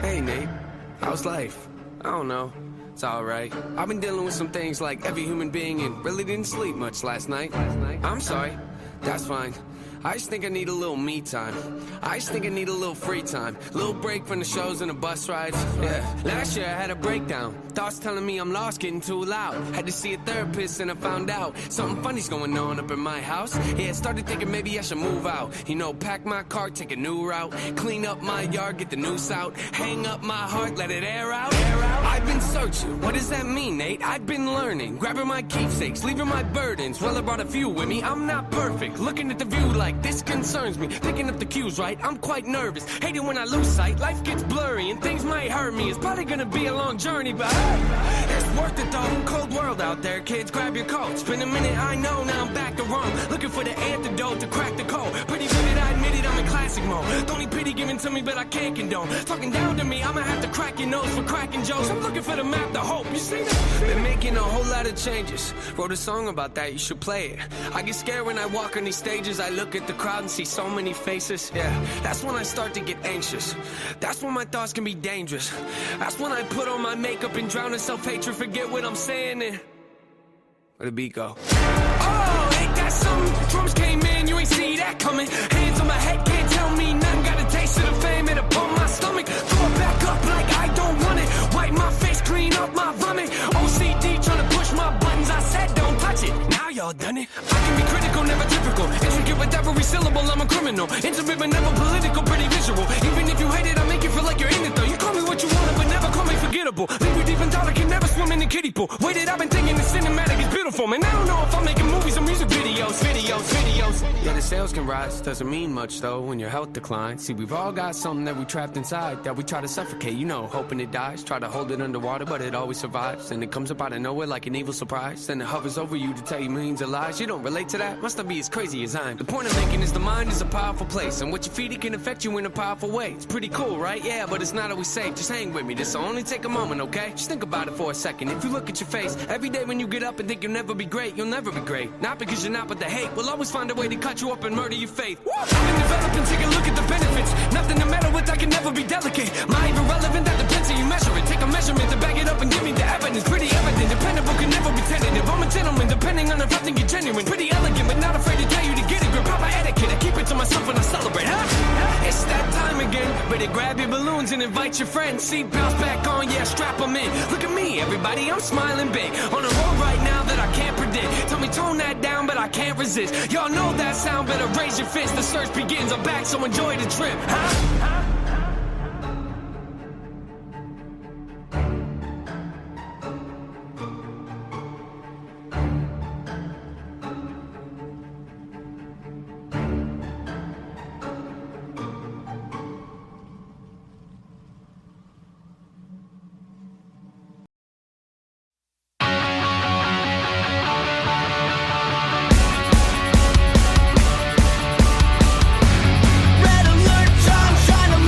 Hey, Nate. How's life? I don't know. It's alright. I've been dealing with some things like every human being and really didn't sleep much last night. I'm sorry. That's fine. I just think I need a little me time. I just think I need a little free time. Little break from the shows and the bus rides. Yeah. Last year I had a breakdown. Thoughts telling me I'm lost, getting too loud. Had to see a therapist and I found out something funny's going on up in my house. Yeah, started thinking maybe I should move out. You know, pack my car, take a new route. Clean up my yard, get the noose out. Hang up my heart, let it air out. I've been searching. What does that mean, Nate? I've been learning. Grabbing my keepsakes, leaving my burdens. Well, I brought a few with me. I'm not perfect. Looking at the view like this concerns me. Picking up the cues right, I'm quite nervous. Hate it when I lose sight, life gets blurry and things might hurt me. It's probably gonna be a long journey, but hey, it's worth it though. Cold world out there, kids, grab your coat. It's been a minute, I know, now I'm back to Rome. Looking for the antidote to crack the code. Pretty good, I admit it, I'm in classic mode. The only pity given to me, but I can't condone. Talking down to me, I'ma have to crack your nose for cracking jokes. I'm looking for the map to hope, you see that? Been making a whole lot of changes. Wrote a song about that, you should play it. I get scared when I walk on these stages. I look at the crowd and see so many faces. Yeah, that's when I start to get anxious. That's when my thoughts can be dangerous. That's when I put on my makeup and drown in self-hatred. Forget what I'm saying and where'd the beat go? Oh, ain't that something? Drums came in, you ain't see that coming. Hands on my head, can't tell me nothing. Got a taste of the fame, it upon my stomach. Throw it back up like I don't want it. Wipe my face, clean up my vomit. OCD trying to push my buttons. I said don't touch it. Now y'all done it. I can be critical, never typical. Intricate with every syllable, I'm a criminal. Intimate but never political, pretty visual. Even if you hate it, I make you feel like you're in it though. You call me what you want, but never call me forgettable. Leave you deep in thought, I can never swim in the kiddie pool. Waited, I've been thinking the cinematic is beautiful, man. I don't know if I'm making movies or music videos. Yeah, the sales can rise, doesn't mean much though when your health declines. See, we've all got something that we trapped inside that we try to suffocate, you know, hoping it dies. Try to hold it underwater, but it always survives. And it comes up out of nowhere like an evil surprise. Then it hovers over you to tell you millions of lies. You don't relate to that? Must not be as crazy as I am. The point I'm making is the mind is a powerful place, and what you feed it can affect you in a powerful way. It's pretty cool, right? Yeah, but it's not always safe. Just hang with me, this'll only take a moment, okay? Just think about it for a second. If you look at your face every day when you get up and think you'll never be great, you'll never be great. Not because you're not, but the hate will always find a way to cut you up and murder your faith. I've been developing, take a look at the benefits. Nothing to meddle with, I can never be delicate. My even relevant, that depends how you measure it. Take a measurement to back it up and give me the evidence. Pretty evident, dependable, can never be tentative. I'm a gentleman, depending on if I think you're genuine. Pretty elegant, but not afraid to tell you to get it. Grip proper etiquette, I keep it to myself when I celebrate, huh? It's that time again. Better grab your balloons and invite your friends. Seatbelts back on, yeah, strap them in. Look at me, everybody, I'm smiling big. On a road right now that I can't predict. Tell me tone that down, but I can't resist. Y'all know that sound, better raise your fist. The search begins, I'm back, so enjoy the trip, huh? Red alert, John, trying to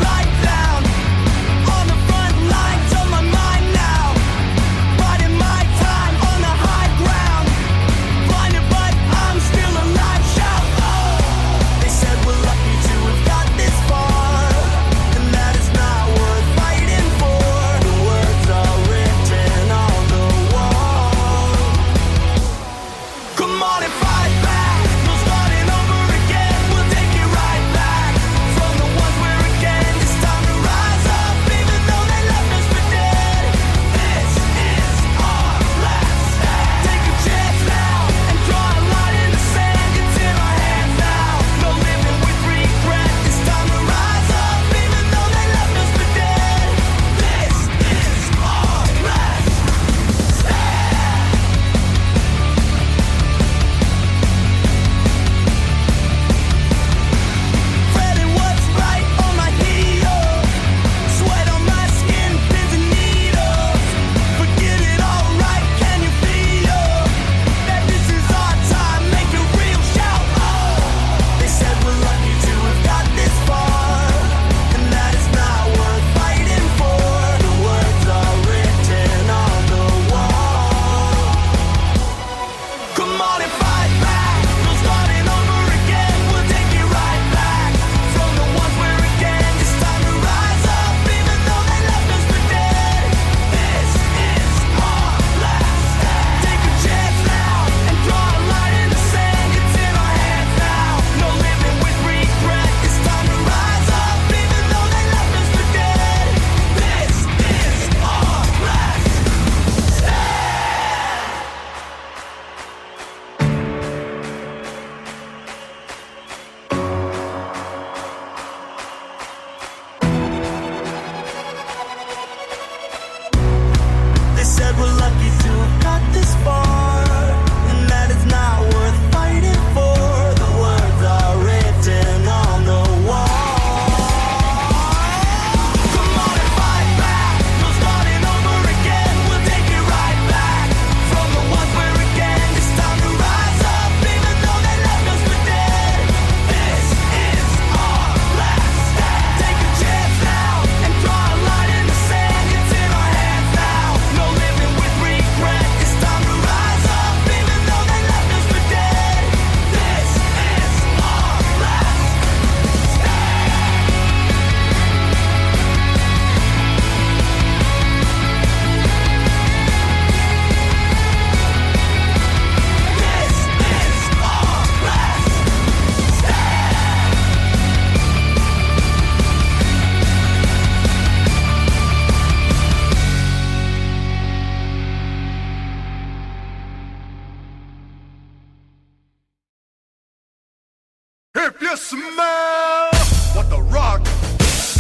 If you smell what The Rock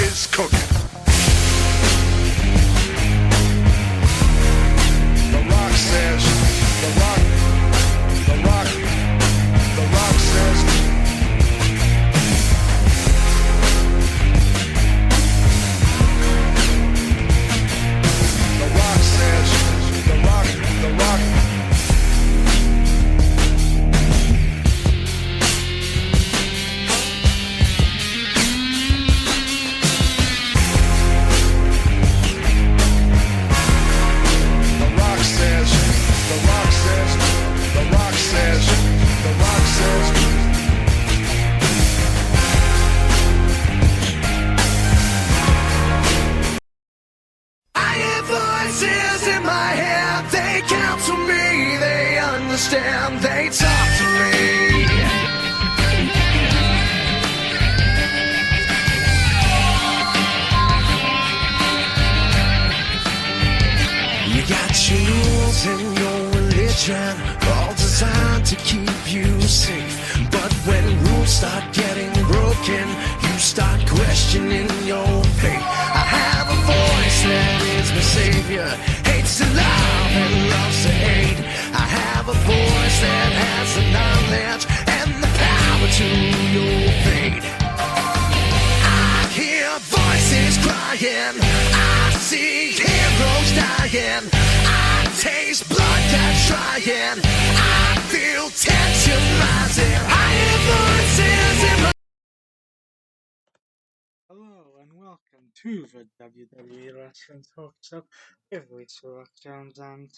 is cooking. The Rock says, The Rock says, The Rock says, The Rock. They talk to me. You got rules in your religion, all designed to keep you safe. But when rules start getting broken, you start questioning your faith. I have a voice that is my savior, hates to love and loves to hate. I have a voice that has the knowledge and the power to your fate. I hear voices crying, I see heroes dying, I taste blood that's trying, I feel tension rising. I hear voices in my... Hello and welcome to the WWE Wrestling Talk Show with Lisa Rock Jones and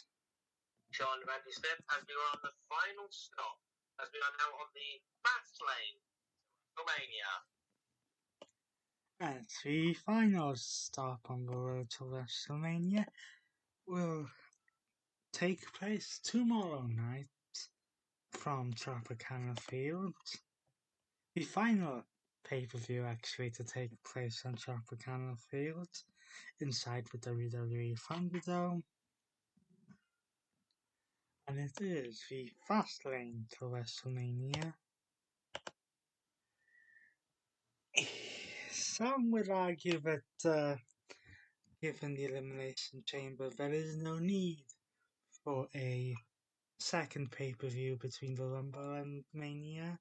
Sean Randy Smith, as we are on the final stop, as we are now on the Fastlane, WrestleMania. And the final stop on the road to WrestleMania will take place tomorrow night from Tropicana Field. The final pay-per-view actually to take place on Tropicana Field inside the WWE Thunderdome. And it is the Fastlane to WrestleMania. Some would argue that, given the Elimination Chamber, there is no need for a second pay-per-view between the Rumble and Mania.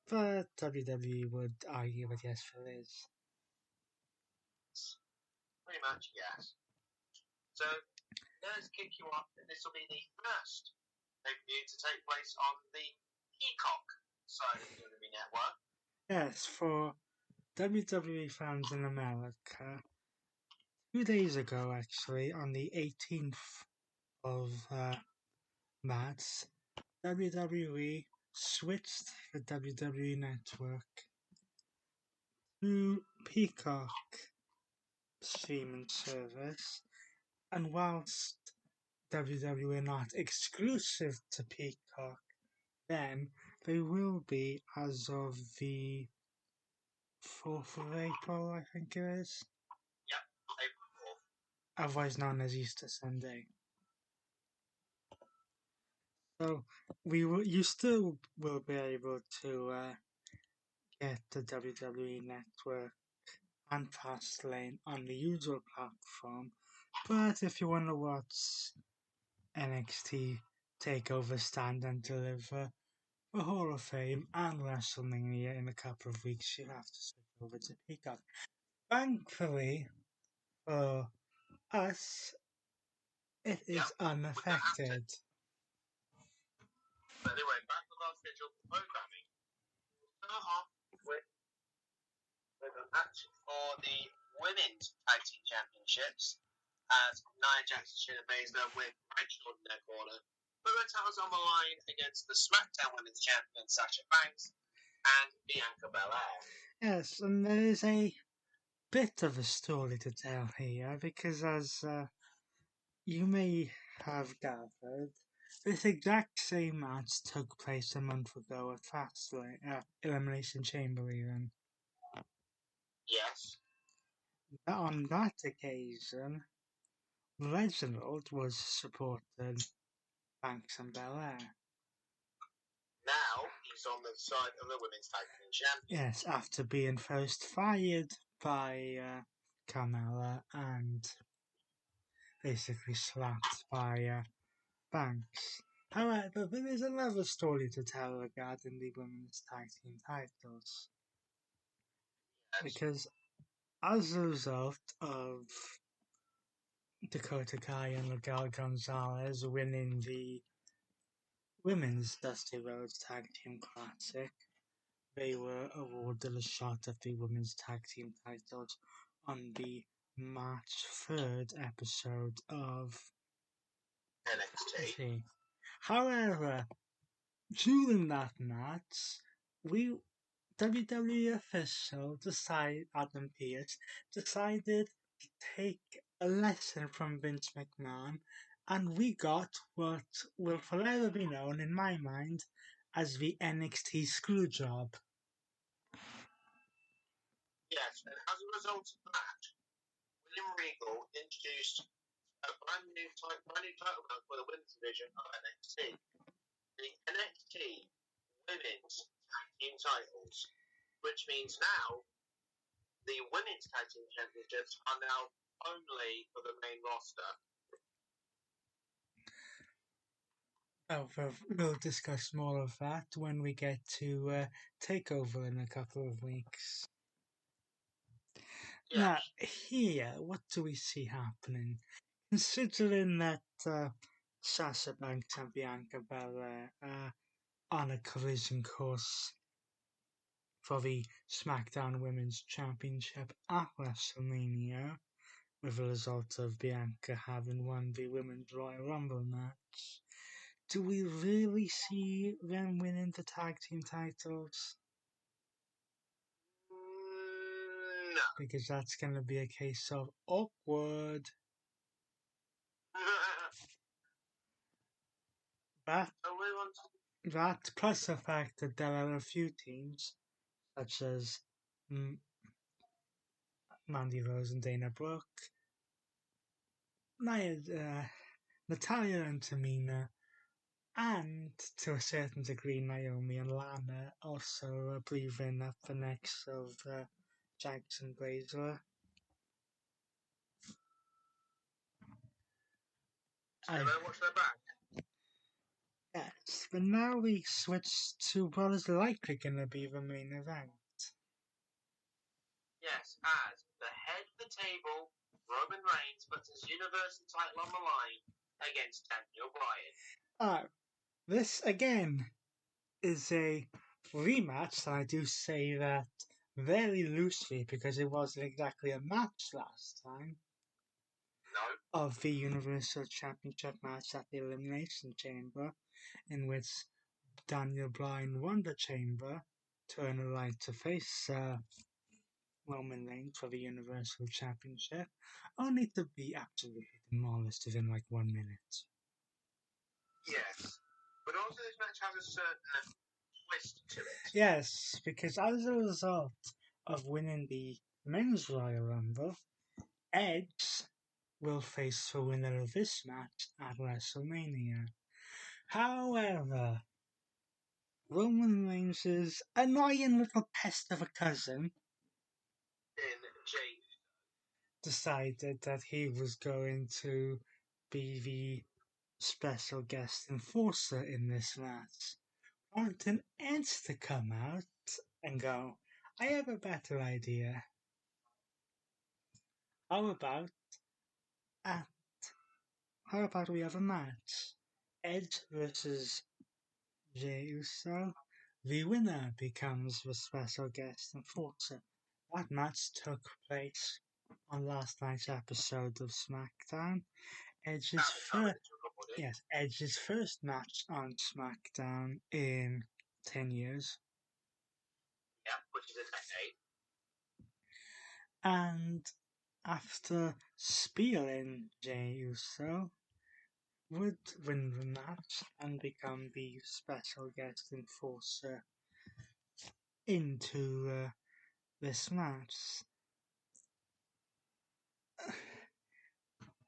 But WWE would argue that yes, there is. Pretty much, yes. So, let's kick you off. This will be the first pay-per-view to take place on the Peacock side of the WWE network. Yes, for WWE fans in America, 2 days ago actually, on the 18th of March, WWE switched the WWE Network to Peacock streaming service, and whilst WWE are not exclusive to Peacock, then they will be as of the 4th of April, I think it is. Yep, April 4th. Otherwise known as Easter Sunday. So you still will be able to get the WWE Network and Fastlane on the usual platform, but if you want to watch NXT TakeOver Stand and Deliver, the Hall of Fame and WrestleMania in a couple of weeks, you have to switch over to Peacock. Thankfully for us, it is unaffected. But anyway, back to our scheduled programming. We'll start off with a match for the Women's Tag Team Championships as Nia Jax and Shayna Baszler with Rachel in their corner. Titles on the line against the SmackDown Women's Champion Sasha Banks and Bianca Belair. Yes, and there is a bit of a story to tell here, because as you may have gathered, this exact same match took place a month ago at Fastlane, Elimination Chamber even. Yes. On that occasion, Reginald was supporting Banks and Belair. Now, he he's on the side of the women's tag team champion. Yes, after being first fired by Carmella and basically slapped by Banks. However, there is another story to tell regarding the women's tag team titles. Because as a result of Dakota Kai and Miguel Gonzalez winning the Women's Dusty Rhodes Tag Team Classic, they were awarded a shot at the Women's Tag Team titles on the March 3rd episode of NXT. However, during that match, WWE official Adam Pearce decided to take a lesson from Vince McMahon, and we got what will forever be known in my mind as the NXT Screwjob. Yes, and as a result of that, William Regal introduced a brand new title belt for the women's division of NXT. The NXT Women's Tag Team titles, which means now the Women's Tag Team Championships are now only for the main roster. We'll discuss more of that when we get to TakeOver in a couple of weeks. Yes. Now, here, what do we see happening? Considering that Sasha Banks and Bianca Belair are on a collision course for the SmackDown Women's Championship at WrestleMania, with the result of Bianca having won the Women's Royal Rumble match, do we really see them winning the tag team titles? No. Because that's going to be a case of awkward. That plus the fact that there are a few teams, such as Mandy Rose and Dana Brooke, Natalia and Tamina, and to a certain degree Naomi and Lana also breathing up the necks of Jackson Baszler. Watch their back. Yes, but now we switch to what is likely going to be the main event. Yes, as the head of the table, Roman Reigns, puts his Universal title on the line against Daniel Bryan. This again is a rematch, and I do say that very loosely because it wasn't exactly a match last time. No. Of the Universal Championship match at the Elimination Chamber, in which Daniel Bryan won the chamber, turning right to face Roman Reigns for the Universal Championship, only to be absolutely demolished within like 1 minute. Yes, but also this match has a certain twist to it. Yes, because as a result of winning the Men's Royal Rumble, Edge will face the winner of this match at WrestleMania. However, Roman Reigns' annoying little pest of a cousin decided that he was going to be the special guest enforcer in this match, wanting Edge to come out and go, I have a better idea. How about we have a match? Edge versus Jey Uso. The winner becomes the special guest enforcer. That match took place on last night's episode of SmackDown. Edge's first match on SmackDown in 10 years. Yeah, which is a decade. And after spearing Jey Uso, would win the match and become the special guest enforcer into this match.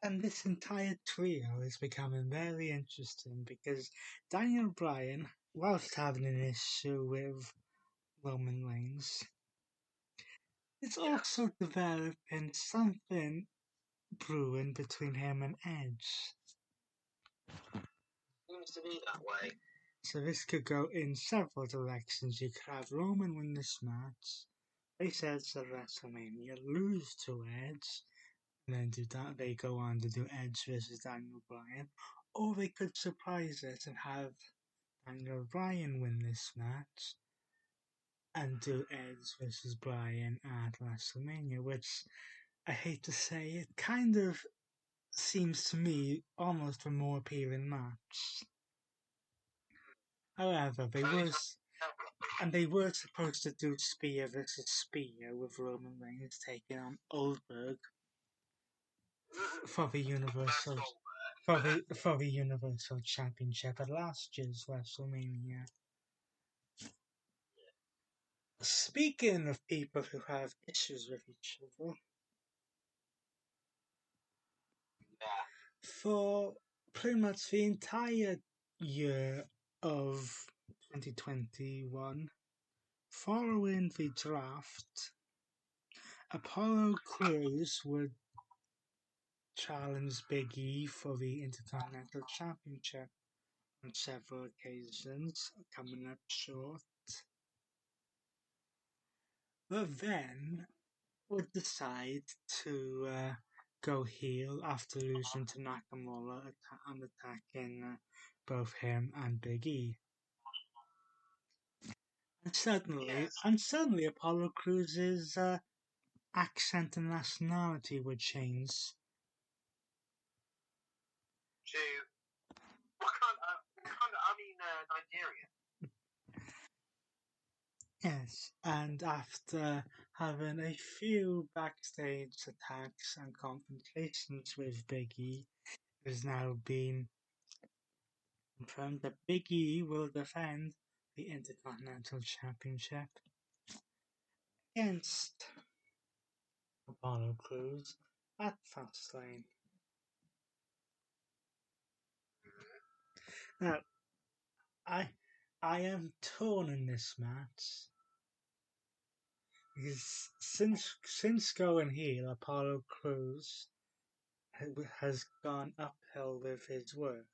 And this entire trio is becoming very interesting because Daniel Bryan, whilst having an issue with Roman Reigns, it's also developing something brewing between him and Edge. Seems to be that way. So this could go in several directions. You could have Roman win this match, face Edge at WrestleMania, lose to Edge, and then do that. They go on to do Edge versus Daniel Bryan, or they could surprise it and have Daniel Bryan win this match and do Edge versus Bryan at WrestleMania, which I hate to say, it kind of seems to me almost a more appealing match. However, they were supposed to do Spear versus Spear with Roman Reigns taking on Goldberg for the Universal Championship at last year's WrestleMania. Speaking of people who have issues with each other, for pretty much the entire year of 2021, following the draft, Apollo Crews would challenge Big E for the Intercontinental Championship on several occasions, coming up short. But then would decide to go heel after losing to Nakamura and attacking both him and Big E. And suddenly Apollo Crews' accent and nationality would change. To Nigeria. Yes, and after having a few backstage attacks and confrontations with Big E, it has now been confirmed that Big E will defend the Intercontinental Championship against Apollo Crews at Fastlane. Now, I am torn in this match because since going heel, Apollo Crews has gone uphill with his work.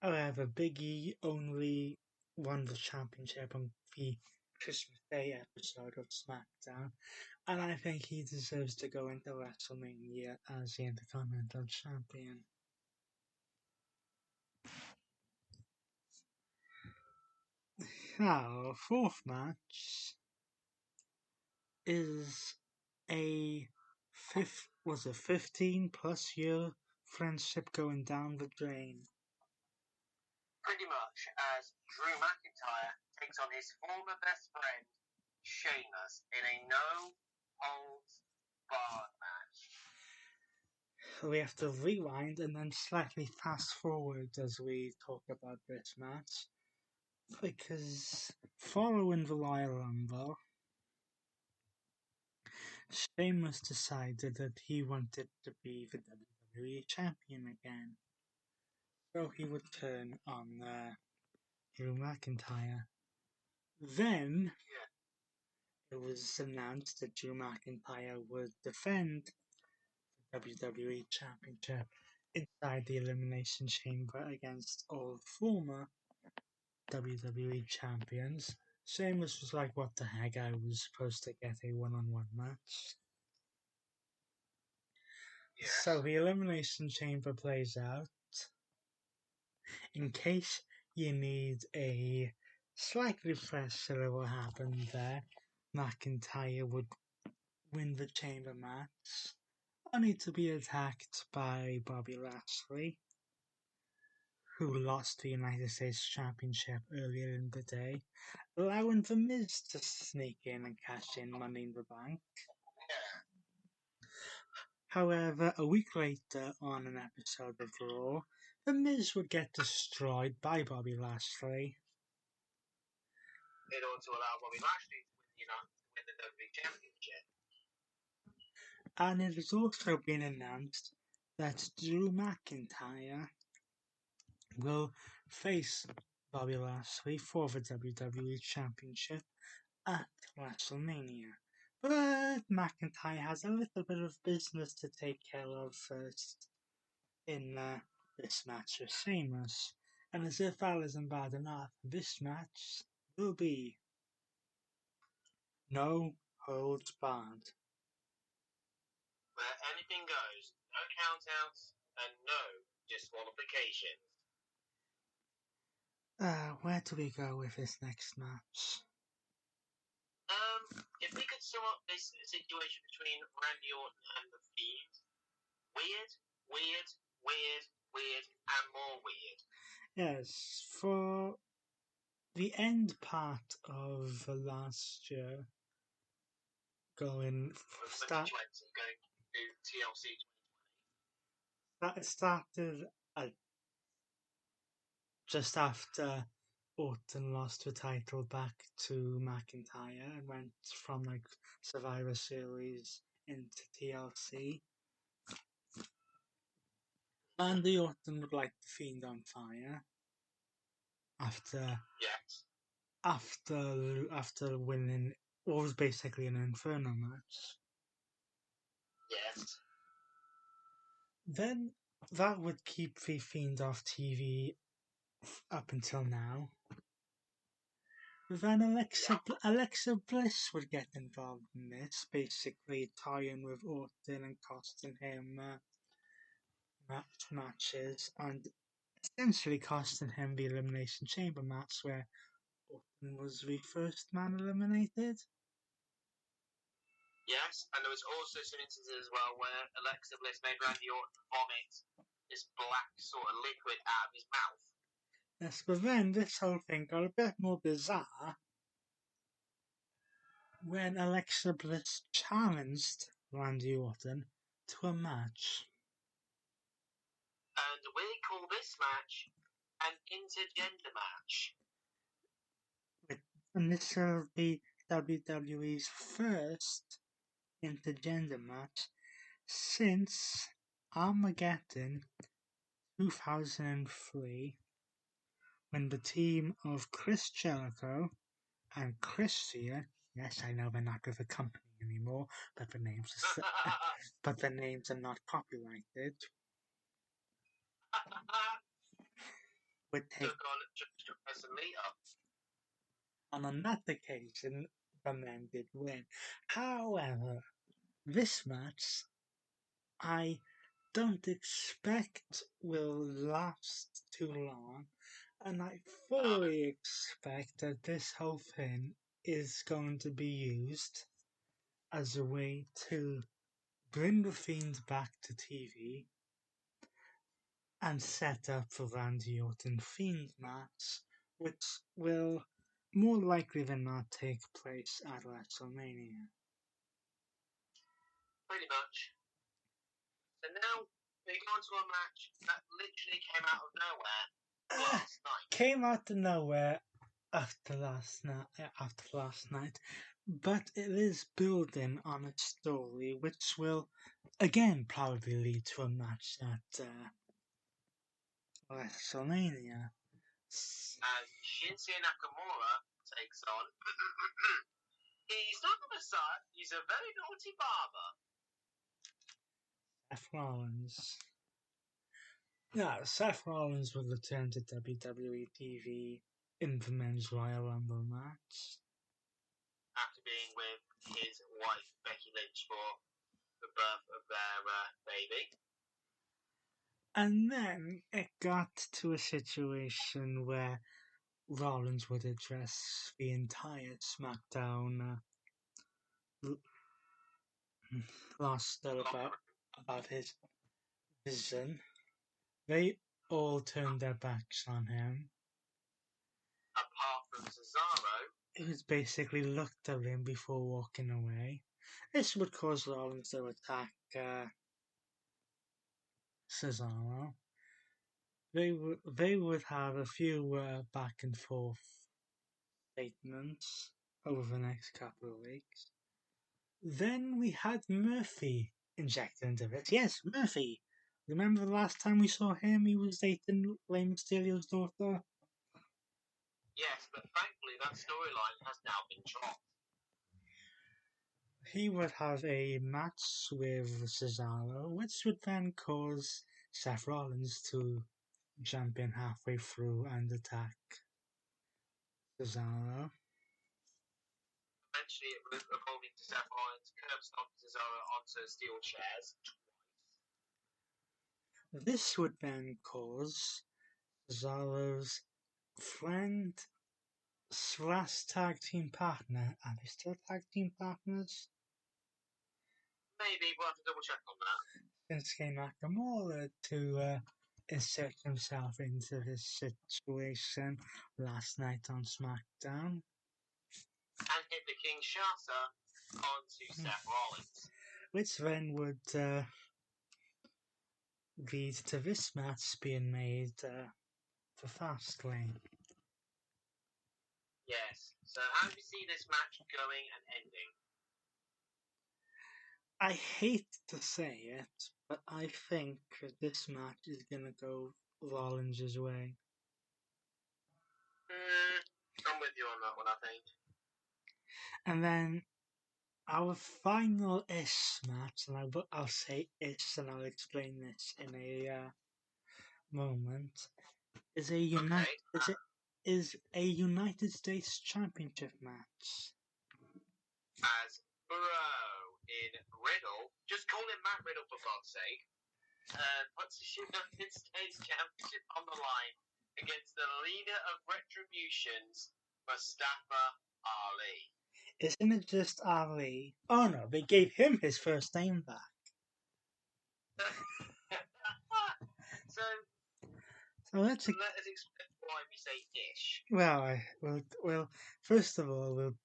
However, Big E only won the championship on the Christmas Day episode of SmackDown, and I think he deserves to go into WrestleMania as the Intercontinental Champion. Now, fourth match is a 15+ year friendship going down the drain. Pretty much as Drew McIntyre takes on his former best friend, Sheamus, in a no-holds-barred match. We have to rewind and then slightly fast forward as we talk about this match, because following the Royal Rumble, Sheamus decided that he wanted to be the WWE Champion again. So he would turn on Drew McIntyre. Then it was announced that Drew McIntyre would defend the WWE Championship inside the Elimination Chamber against all former WWE Champions. Sheamus was like, what the heck, I was supposed to get a one-on-one match. Yes. So the Elimination Chamber plays out. In case you need a slight refresher of what happened there, McIntyre would win the Chamber match, only to be attacked by Bobby Lashley, who lost the United States Championship earlier in the day, allowing The Miz to sneak in and cash in Money in the Bank. However, a week later, on an episode of Raw, The Miz would get destroyed by Bobby Lashley. In order to allow Bobby Lashley to win the WWE Championship. And it has also been announced that Drew McIntyre will face Bobby Lashley for the WWE Championship at WrestleMania. But McIntyre has a little bit of business to take care of first in this match with Sheamus. And as if that isn't bad enough, this match will be no holds barred. Where anything goes, no countouts, and no disqualifications. Where do we go with this next match? If we could sum up this situation between Randy Orton and The Fiend, weird, weird, weird, weird, and more weird. Yes, for the end part of last year, going From 2020 going to TLC 2020. that started just after Orton lost the title back to McIntyre and went from like Survivor Series into TLC. Randy Orton would light the Fiend on fire after Yes. after winning what was basically an Inferno match. Yes. Then that would keep the Fiend off TV up until now. Then Alexa Bliss would get involved in this, basically tying with Orton and costing him matches, and essentially costing him the Elimination Chamber match where Orton was the first man eliminated. Yes, and there was also some instances as well where Alexa Bliss made Randy Orton vomit this black sort of liquid out of his mouth. Yes, but then this whole thing got a bit more bizarre when Alexa Bliss challenged Randy Orton to a match. And we call this match an intergender match. And this will be WWE's first intergender match since Armageddon 2003, when the team of Chris Jericho and Christian, yes, I know they're not with the company anymore, but the names are not copyrighted, would take. Took on Judge Dress and Lita. And on that occasion, the men did win. However, this match, I don't expect will last too long, and I fully expect that this whole thing is going to be used as a way to bring the Fiend back to TV and set up the Randy Orton Fiend match, which will more likely than not take place at WrestleMania. Pretty much. So now we go on to a match that literally came out of nowhere last night. Came out of nowhere after last night, but it is building on a story which will again probably lead to a match at WrestleMania. As Shinsuke Nakamura takes on he's not a son, he's a very naughty barber. Seth Rollins. Yeah, Seth Rollins will return to WWE TV in the Men's Royal Rumble match. After being with his wife Becky Lynch for the birth of their baby. And then it got to a situation where Rollins would address the entire SmackDown roster about his vision. They all turned their backs on him. Apart from Cesaro, Who's basically looked at him before walking away. This would cause Rollins to attack Cesaro. They would have a few back and forth statements over the next couple of weeks. Then we had Murphy injected into this. Yes, Murphy. Remember the last time we saw him? He was dating Rey Mysterio's daughter. Yes, but thankfully that storyline has now been dropped. He would have a match with Cesaro, which would then cause Seth Rollins to jump in halfway through and attack Cesaro. Eventually, according to Seth Rollins, curb stomped Cesaro onto steel chairs. This would then cause Cesaro's friend slash tag team partner, are they still tag team partners? Maybe we'll have to double check on that. Shinsuke Nakamura to insert himself into this situation last night on SmackDown. And hit the Kinshasa onto Seth Rollins. Which then would lead to this match being made for Fastlane. Yes. So how do you see this match going and ending? I hate to say it, but I think this match is going to go Rollins' way. I'm with you on that one, I think. And then our final-ish match, and I'll say ish, and I'll explain this in a moment, is a United States Championship match. As Bro in Riddle, just call him Matt Riddle for God's sake, puts his United States Championship on the line against the leader of Retribution's Mustafa Ali. Isn't it just Ali? Oh no, they gave him his first name back. So let's let us explain why we say ish. Well, first of all, we'll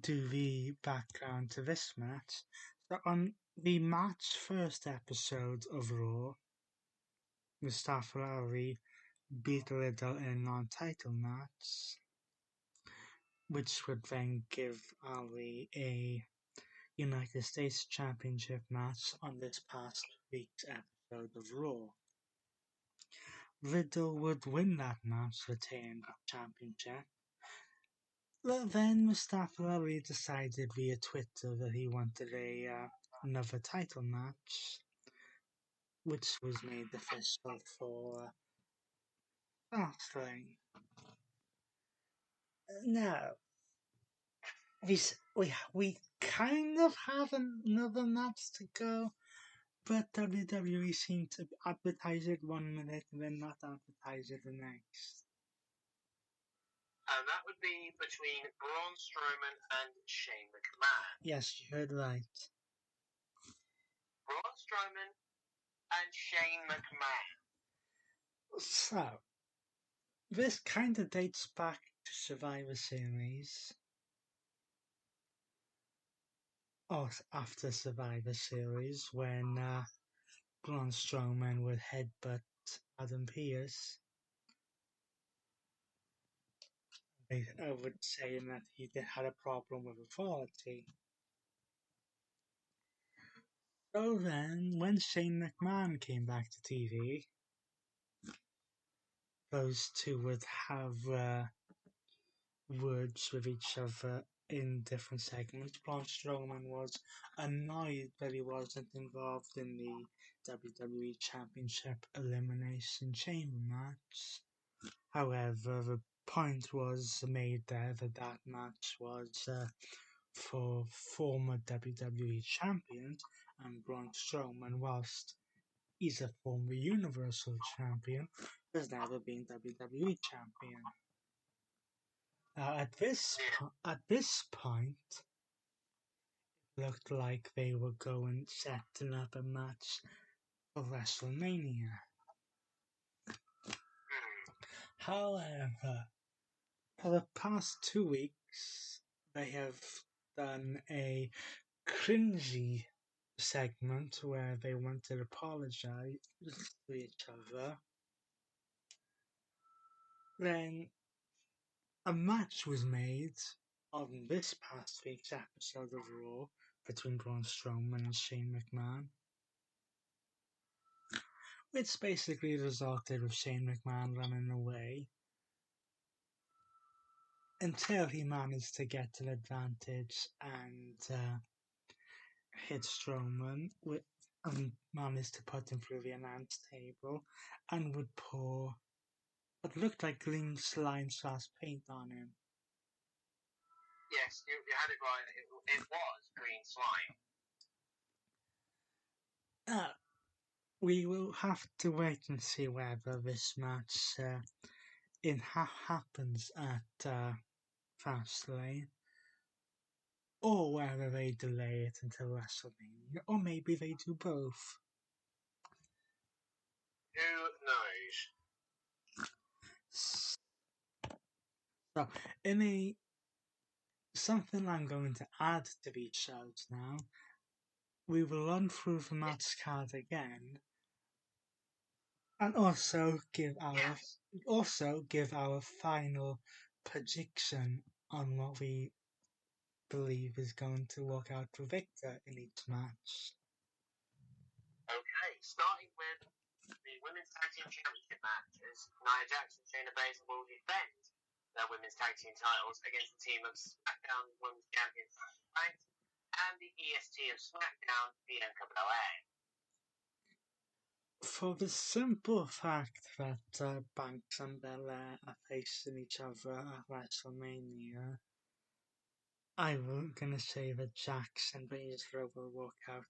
do the background to this match. So on the March 1st episode of Raw, Mustafa Ali beat Riddle in a non-title match, which would then give Ali a United States Championship match on this past week's episode of Raw. Riddle would win that match, retain the championship. But then Mustafa Ali decided via Twitter that he wanted another title match, which was made official for Fastlane. Now, we kind of have another match to go, but WWE seemed to advertise it 1 minute and then not advertise it the next. And that would be between Braun Strowman and Shane McMahon. Yes, you heard right. Braun Strowman and Shane McMahon. So, this kind of dates back to Survivor Series. Or after Survivor Series, when Braun Strowman would headbutt Adam Pearce. I would say that he had a problem with authority. So then, when Shane McMahon came back to TV, those two would have words with each other in different segments. Braun Strowman was annoyed that he wasn't involved in the WWE Championship Elimination Chamber match. However, the point was made there that match was for former WWE champions, and Braun Strowman, whilst he's a former Universal Champion, has never been WWE Champion. At this point, it looked like they were setting up a match for WrestleMania. However, for the past 2 weeks, they have done a cringy segment where they wanted to apologize to each other. Then a match was made on this past week's episode of Raw between Braun Strowman and Shane McMahon. which basically resulted with Shane McMahon running away until he managed to get an advantage and hit Strowman and managed to put him through the announce table and would pour what looked like green slime/paint on him. Yes, you had it right. It was green slime. We will have to wait and see whether this match happens at Fastlane, or whether they delay it until WrestleMania, or maybe they do both. Who knows? So, something I'm going to add to these shows now, we will run through the match card again, and also give our final prediction on what we believe is going to work out for Victor in each match. Okay, starting with the Women's Tag Team Championship matches, Nia Jax and Shayna Baszler will defend their Women's Tag Team titles against the team of SmackDown Women's Champions Sasha Banks and the EST of SmackDown, Bianca Belair. For the simple fact that Banks and Belair are facing each other at WrestleMania, I'm going to say that Jax and Baszler will work out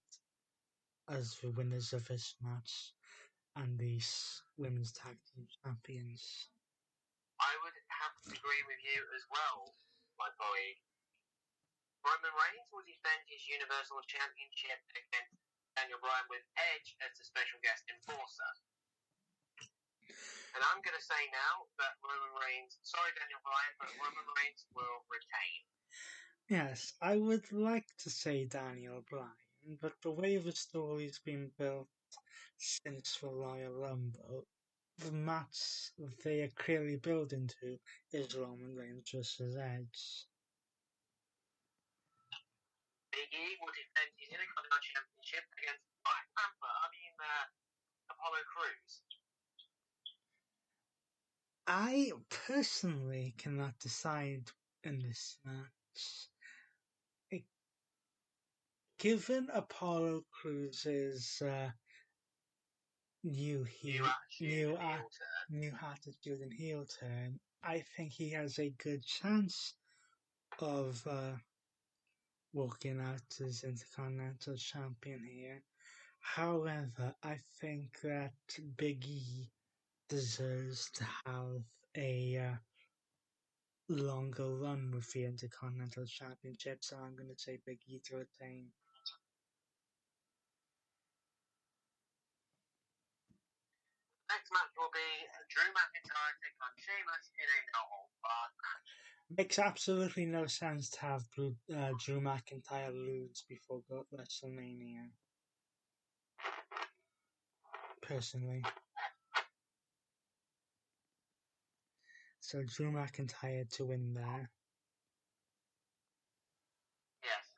as the winners of this match and these Women's Tag Team Champions. I would have to agree with you as well, my boy. Roman Reigns will defend his Universal Championship against Daniel Bryan with Edge as the special guest enforcer. And I'm going to say now that Daniel Bryan, but Roman Reigns will retain. Yes, I would like to say Daniel Bryan, but the way the story's been built since the Royal Rumble, the match they are clearly building to is Roman Reigns versus Edge. Big E will defend his Intercontinental Championship against Apollo Crews. I personally cannot decide in this match. Given Apollo Crews' new attitude and heel turn, I think he has a good chance of working out as Intercontinental Champion here. However, I think that Big E deserves to have a longer run with the Intercontinental Championship, so I'm going to say Big E to retain. Next match will be Drew McIntyre taking on Sheamus in a no-hold-barred match. Makes absolutely no sense to have Drew McIntyre lose before WrestleMania. Personally. So Drew McIntyre to win there. Yes.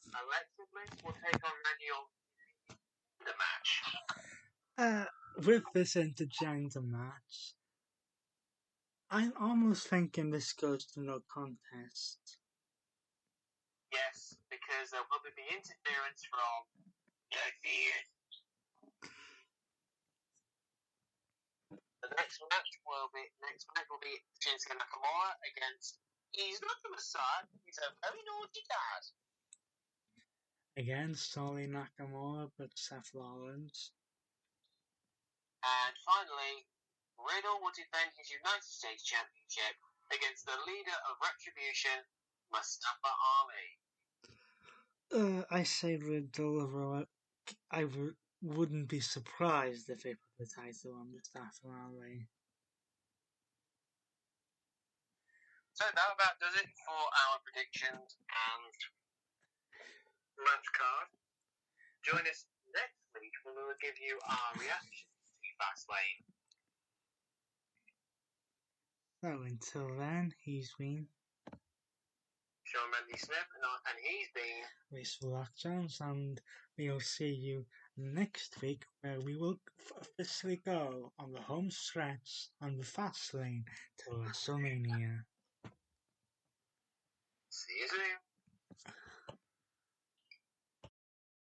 Alexa Bliss will take on Randy Orton in the match. With this intergender match, I'm almost thinking this goes to no contest. Yes, because there will be interference from The next match will be Shinsuke Nakamura against. He's not a Messiah. He's a very naughty dad. Against Soli Nakamura, but Seth Rollins. And finally, Riddle will defend his United States Championship against the leader of Retribution, Mustafa Ali. I say Riddle, although I wouldn't be surprised if they put the title on Mustafa Ali. So that about does it for our predictions and match card. Join us next week when we will give you our reactions to Fastlane. So until then, he's been Sean Mendy Smith and he's been Reese Rock Jones, and we'll see you next week, where we will officially go on the home stretch on the Fastlane to WrestleMania. See you soon.